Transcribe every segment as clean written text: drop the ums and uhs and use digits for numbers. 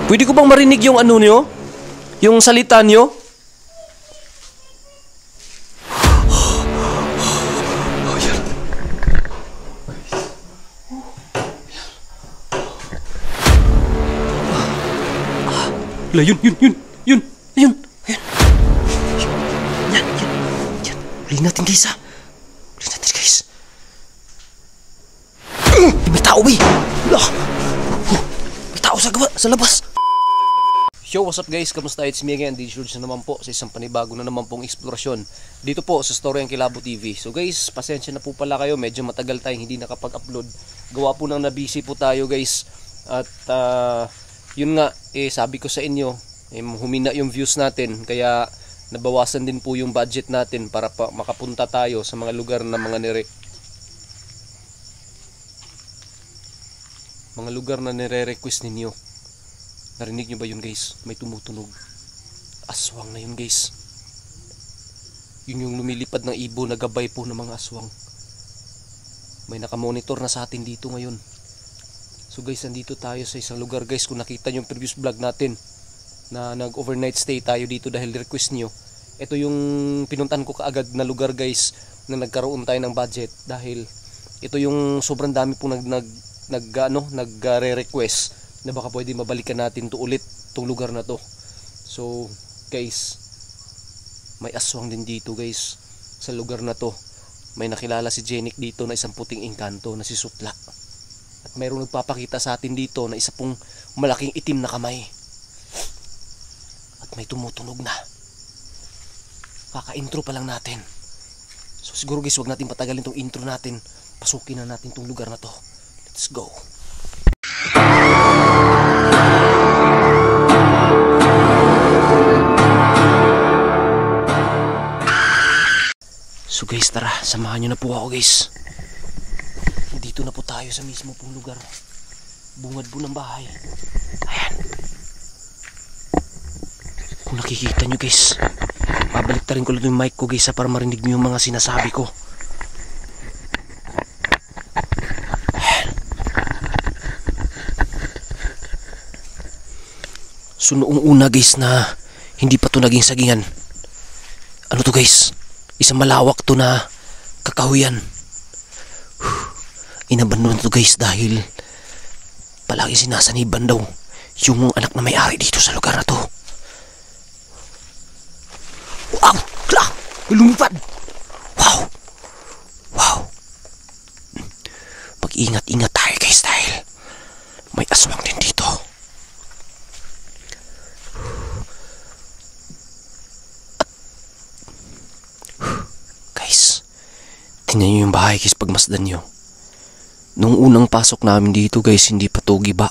Pwede ko bang marinig yung ano nyo? Yung salita nyo? Yun. Yan. Huli natin guys ha. May tao ba eh? May tao sa labas. Yo, what's up guys? Kamusta? It's me again, DJ George na naman po sa isang panibago na naman pong eksplorasyon dito po sa Storya ng Kilabo TV. So guys, pasensya na po pala kayo, medyo matagal tayong hindi nakapag-upload. Gawa po nang nabisi po tayo guys. At yun nga, sabi ko sa inyo, humina yung views natin. Kaya nabawasan din po yung budget natin para makapunta tayo sa mga lugar na na nire-request ninyo. Narinig nyo ba yun guys? May tumutunog. Aswang na yun guys. Yun yung lumilipad ng ibon na gabay po ng mga aswang. May nakamonitor na sa atin dito ngayon. So guys, nandito tayo sa isang lugar guys. Kung nakita nyo yung previous vlog natin na nag-overnight stay tayo dito dahil request nyo. Ito yung pinuntan ko kaagad na lugar guys na nagkaroon tayo ng budget. Dahil ito yung sobrang dami po nagre-request na baka pwede mabalikan natin to ulit tong lugar na to. So guys, may aswang din dito guys sa lugar na to. May nakilala si Jenik dito na isang puting engkanto na si Supla. At mayroong nagpapakita sa atin dito na isa pong malaking itim na kamay. At may tumutunog na. Kaka-intro pa lang natin. So siguro guys, wag natin patagalin tong intro natin. Pasukin na natin tong lugar na to. Let's go. So guys, tara, samahan nyo na po ako guys. Dito na po tayo sa mismo pong lugar. Bungad po ng bahay. Ayan. Kung nakikita nyo guys, babalik ta rin ko lang yung mic ko guys para marinig nyo yung mga sinasabi ko. Ayan. So noong una guys na hindi pa to naging sagingan, ano to guys, isang malawak to na kakahuyan. Inabandon to guys dahil palagi sinasaniban daw yung anak na may-ari dito sa lugar na to. Wow! Lumipad! Wow! Mag-ingat-ingat tayo guys dahil may aswang din dito. Tingnan nyo yung bahay guys pagmasdan nyo. Nung unang pasok namin dito guys, hindi pa to giba.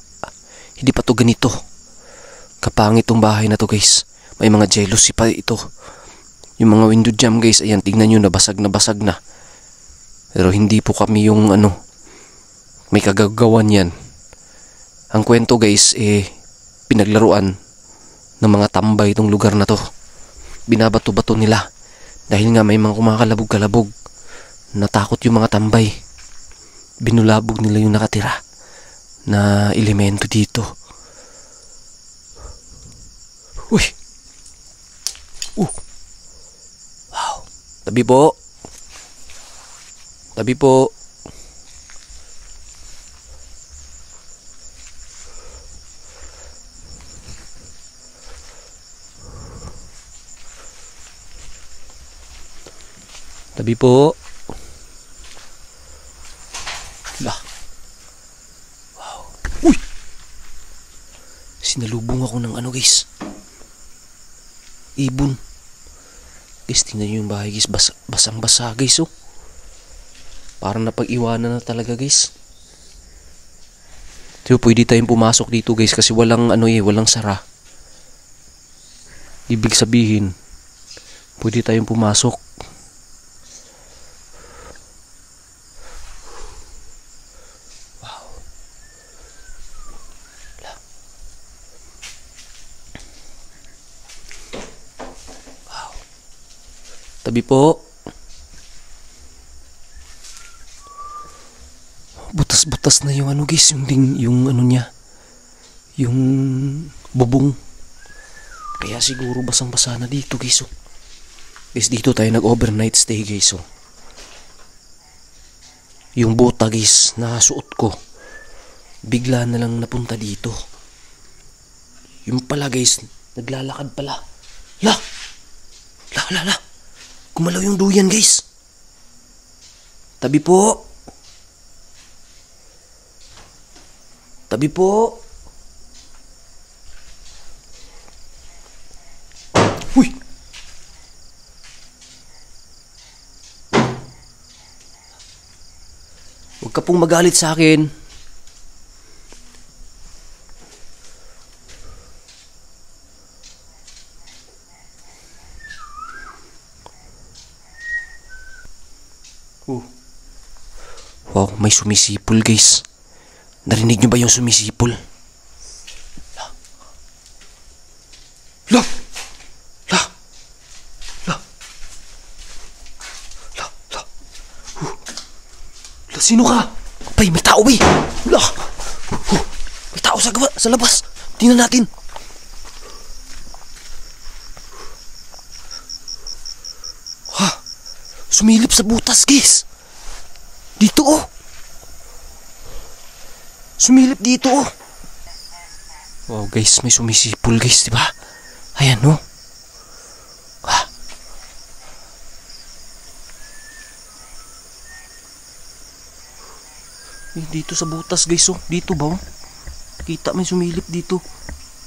Hindi pa to ganito. Kapangit tong bahay na to guys. May mga jealousy pa ito. Yung mga window jam guys, ayan tingnan nyo, nabasag na. Pero hindi po kami yung may kagagawan yan. Ang kwento guys, pinaglaruan ng mga tambay itong lugar na to. Binabato-bato nila. Dahil nga may mga kumakalabog-kalabog. Natakot yung mga tambay. Binulabog nila yung nakatira na elemento dito. Uy! Wow! Tabi po! Tabi po! Wow. Uy! Sinalubong ako ng ano guys, ibon. Guys, tingnan nyo yung bahay guys, basang-basa guys oh. Parang napag-iwanan na talaga guys. So pwede tayong pumasok dito guys kasi walang walang sara. Ibig sabihin, pwede tayong pumasok. Tabi po. Butas-butas na yung guys, yung ano niya. yung bubong. Kaya siguro basang-basa na dito guys. Oh. Guys, dito tayo nag-overnight stay guys. Oh. Yung bota guys na suot ko, bigla na lang napunta dito. Yung pala guys, naglalakad pala. La! Gumalaw yung duyan guys. Tabi po. Tabi po. Uy! Huwag ka pong magalit sa akin. Wow, may sumisipol guys. Narinig nyo ba yung sumisipol? La! Sino ka? Pay, may tao eh! La! May tao sa labas! Tingnan natin! Ha! Sumilip sa butas guys! Dito oh! Sumilip dito oh! Wow guys, may sumisipol guys, diba? Ayan oh! Ha! Dito sa butas guys oh! Dito ba oh? Kita may sumilip dito.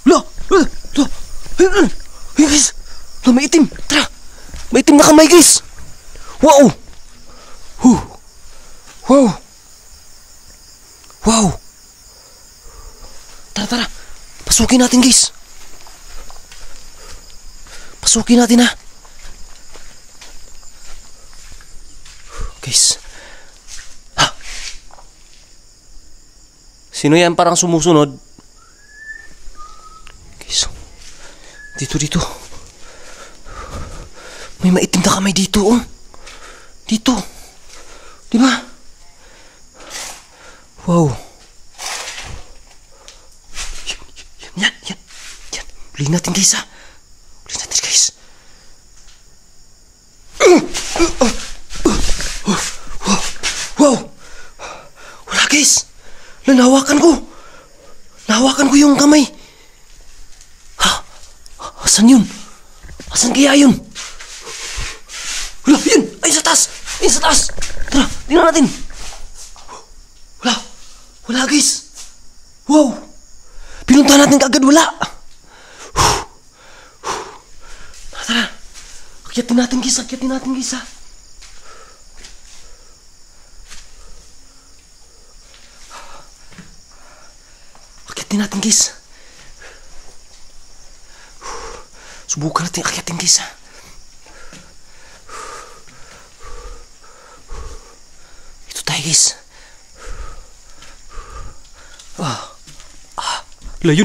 La! Guys! La, may itim! Tara! May itim na kamay guys! Wow! Wow! Tara! Pasukin natin guys! Pasukin natin ha! Guys! Ha! Sino yan parang sumusunod? Guys! Dito! May maitim na kamay dito oh! Dito! Diba? Wow! Yan! Huliin natin guys ha! Huliin natin guys! Wow! Wala guys! Nahawakan ko yung kamay! Ha? Asan yun? Asan kaya yun? Wala! Yun! Ay sa taas! Tara! Tingnan natin! Wala guys! Wow! Pinuntahan natin kaagad, wala! Tara! Akyatin natin guys ha! Akyatin natin guys! Subukan natin akyatin guys ha! Ito tayo guys! Yun.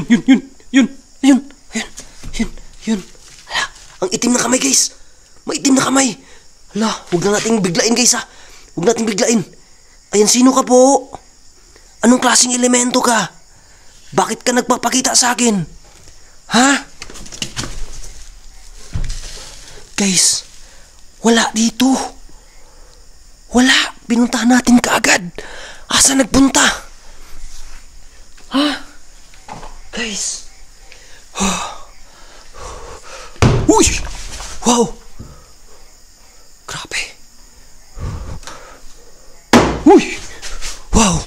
Hala, ang itim na kamay guys. May itim na kamay. Hala, huwag na nating biglain guys ha. Huwag nating biglain. Ayan, sino ka po? Anong klaseng elemento ka? Bakit ka nagpapakita sa akin? Ha? Guys, wala dito. Wala, pinuntahan natin kaagad. Asa nagpunta? Ha? Guys. Uy! Wow! Grabe. Uy! Wow!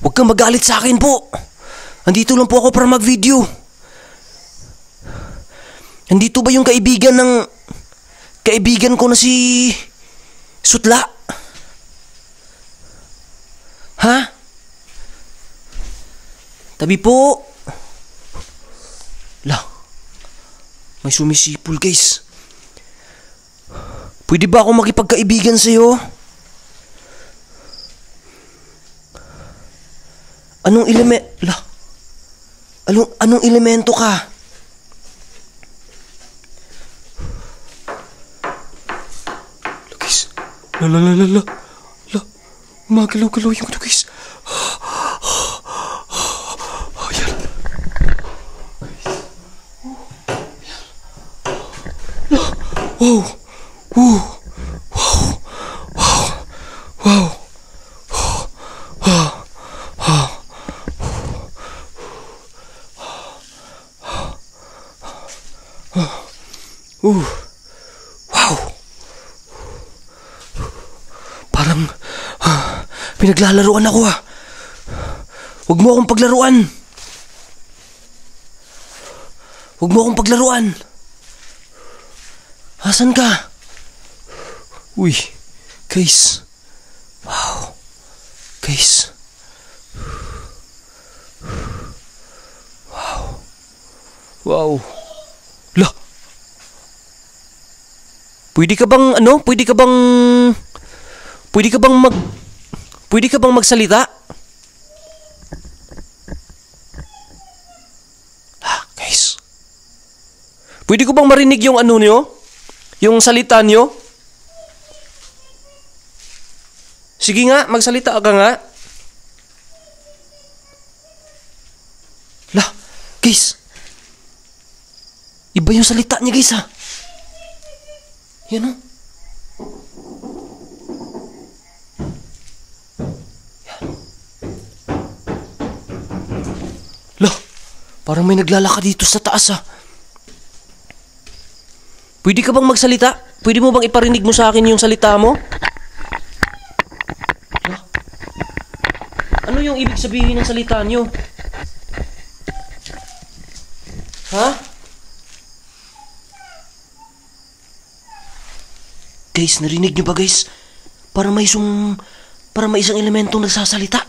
Huwag kang magalit sa akin po. Andito lang po ako para mag-video. Andito ba yung kaibigan ko na si Sutla? Ha? Tabi po. La, may sumisipol guys. Pwede ba ako makipagkaibigan sa'yo? Anong elemento ka? La guys. La. Magalaw-galaw yung ano guys. Wow! Wow! Wow! Wow! Wow! Parang pinaglalaruan ako ah. Huwag mo akong paglaruan. Huwag mo akong paglaruan. Asan ka? Uy, guys. Wow. Guys. Wow. Wow. Lah. Pwede ka bang magsalita? Guys. Pwede ko bang marinig yung ano nyo? Yung salita nyo? Sige nga, magsalita ka nga. Lah, guys. Iba yung salita niya, guys, ha? Yan, o. Yan. Lah, parang may naglalakad dito sa taas, ha? Pwede ka bang magsalita? Pwede mo bang iparinig mo sa akin yung salita mo? Lah, ano yung ibig sabihin ng salita nyo? Ha? Guys, narinig nyo ba guys? Parang may isang elementong nagsasalita.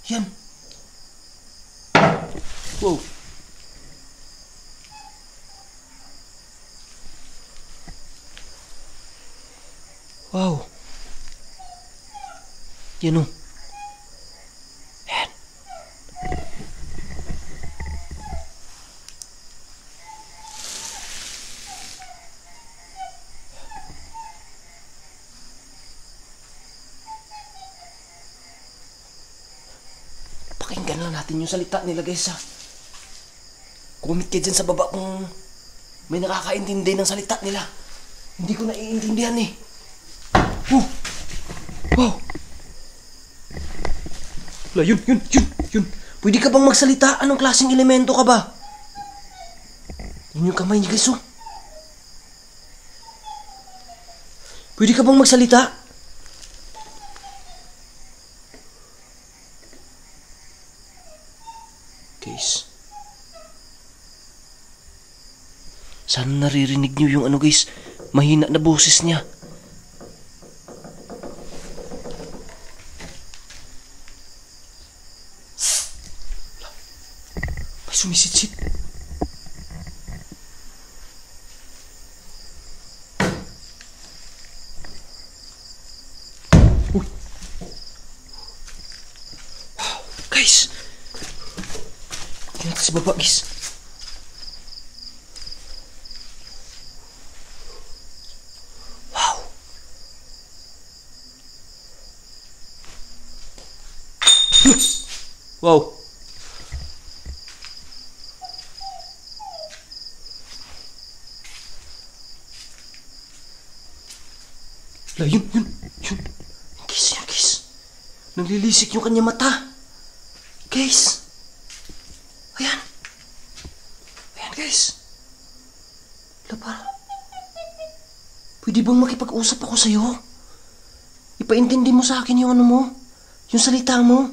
Yan. Wow. Wow. Yan o. Yan. Pakinggan lang natin yung salita nila guys ha. Comment kayo dyan sa baba kung may nakakaintindi ng salita nila. Hindi ko naiintindihan eh. Wow. Wala, yun. Pwede ka bang magsalita? Anong klaseng elemento ka ba? Yun yung kamay niya guys oh. Pwede ka bang magsalita? Guys. Sana naririnig niyo yung ano guys, mahina na boses niya. May sumisit-sit. Uy. Wow, guys. Tingnan sa baba guys. Wow. La, yun. Guys. Naglilisik yung kanya mata. Guys. Ayan, guys. Lapa. Pwede bang makipag-usap ako sa'yo? Ipaintindi mo sa akin yung ano mo. Yung salita mo.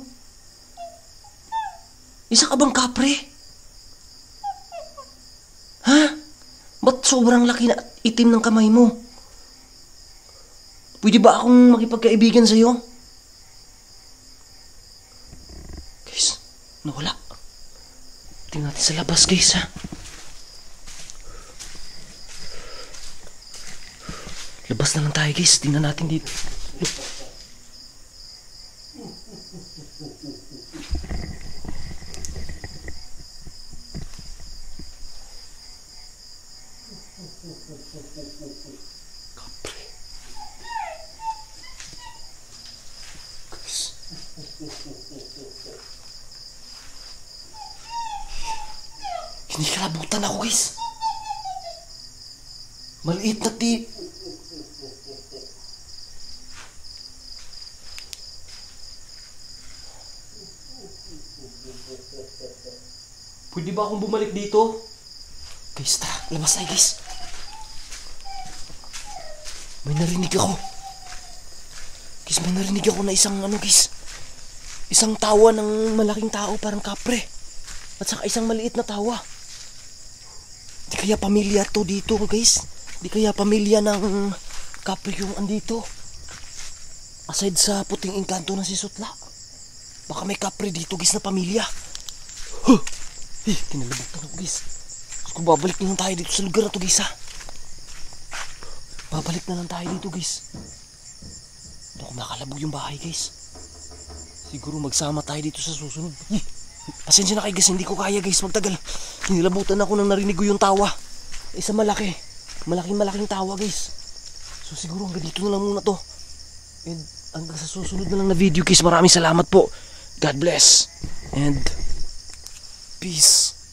Isa ka bang kapre? Ha? Ba't sobrang laki na itim ng kamay mo? Pwede ba akong makipagkaibigan sa'yo? Guys, nawala. Tingnan natin sa labas guys ha. Labas na lang tayo guys. Tingnan natin dito. Kapre. Hindi kalabutan ako guys. Maliit na Pwede ba akong bumalik dito? Guys, tara. Labas tayo, guys. May narinig ako. Guys, may narinig ako na isang guys. Isang tawa ng malaking tao, parang kapre. At saka isang maliit na tawa. Di kaya pamilya to dito, guys. Di kaya pamilya ng kapre yung andito. Aside sa puting engkanto na si Sutla. Baka may kapre dito, guys, na pamilya. Huh! Kinalabutan ako, guys. Kung babalik na lang tayo dito sa lugar na to, guys, ha. Babalik na lang tayo dito, guys. Ito kung makalabog yung bahay, guys. Siguro magsama tayo dito sa susunod. Pasensya na kayo, guys. Hindi ko kaya, guys, magtagal. Kinilabutan ako nang narinig ko yung tawa. Isa malaki. Malaking tawa, guys. So siguro hanggang dito na lang muna to. And hanggang sa susunod na lang na video, guys. Maraming salamat po. God bless. And peace.